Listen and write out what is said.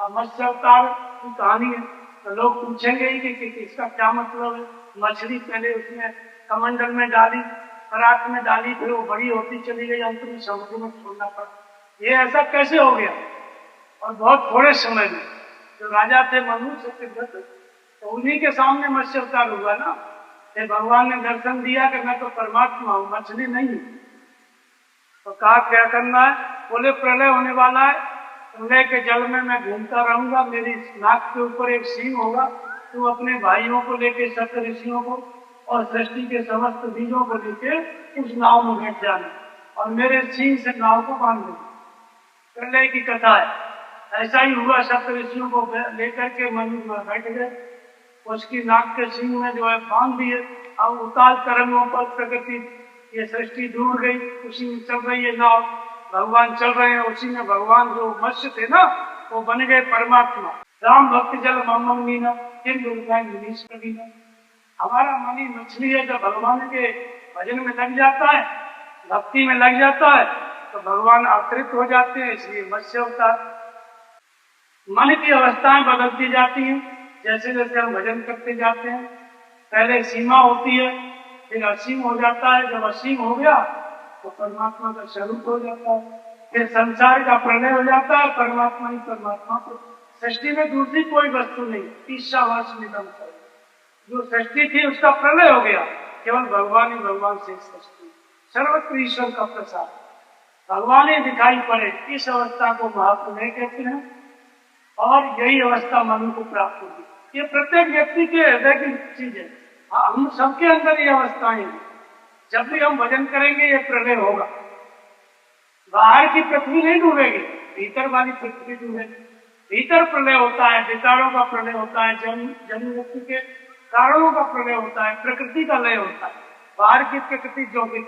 अब मत्स्य अवतार की कहानी है तो लोग पूछेंगे ही कि इसका क्या मतलब है। मछली पहले उसमें कमंडल में डाली, परात में डाली, फिर वो बड़ी होती चली गई, अंत में समुद्र में छोड़ना पड़ा। ये ऐसा कैसे हो गया? और बहुत थोड़े समय में जो राजा थे मनु सत्यव्रत, तो उन्हीं के सामने मत्स्य अवतार हुआ ना। फिर भगवान ने दर्शन दिया कि मैं तो परमात्मा हूं, मछली नहीं हूं। तो कहा क्या करना है? बोले प्रलय होने वाला है, प्रलय के जल में मैं घूमता रहूंगा, मेरी नाक के ऊपर एक सींग होगा, तू अपने भाइयों को लेके, सप्त ऋषियों को और सृष्टि के समस्त बीजों को लेके उस नाव में बैठ जाना और मेरे सींग से नाव को बांध देना। प्रलय की कथा है। ऐसा ही हुआ, सप्त ऋषियों को लेकर के मनु बैठ गए, उसकी नाक के सींग में जो है बांध दिए। अब उताल तरंगों पर प्रकृति ये सृष्टि डूब गई, उसी में चल रही है नाव, भगवान चल रहे हैं उसी में। भगवान जो मत्स्य थे ना, वो बन गए परमात्मा। राम भक्त जल मम मीना, हमारा मन ही मछली है। जब भगवान के भजन में लग जाता है, भक्ति में लग जाता है, तो भगवान अवतरित हो जाते हैं। इसलिए मत्स्य अवतार। मन की अवस्थाएं बदलती जाती हैं जैसे जैसे हम भजन करते जाते हैं। पहले सीमा होती है, फिर असीम हो जाता है। जब असीम हो गया तो परमात्मा का स्वरूप हो जाता है। फिर संसार का प्रलय हो जाता है, परमात्मा ही परमात्मा को। सृष्टि में दूसरी कोई वस्तु नहीं। ईशावास निगम जो सृष्टि थी उसका प्रलय हो गया, केवल भगवान ही भगवान से सृष्टि। सर्वत्र ईश्वर का प्रसाद, भगवान ही दिखाई पड़े। इस अवस्था को महाप्रलय कहते हैं और यही अवस्था मनु को प्राप्त होगी। ये प्रत्येक व्यक्ति के हृदय की चीज है। हम सबके अंदर ये अवस्थाएं हैं। जब भी हम भजन करेंगे ये प्रलय होगा। बाहर की पृथ्वी नहीं डूबेगी, भीतर वाली पृथ्वी डूबेगी। भीतर प्रलय होता है, विकारों का प्रलय होता है, जन्म व्यक्ति के कारणों का प्रलय होता है, प्रकृति का लय होता है। बाहर की प्रकृति जो भी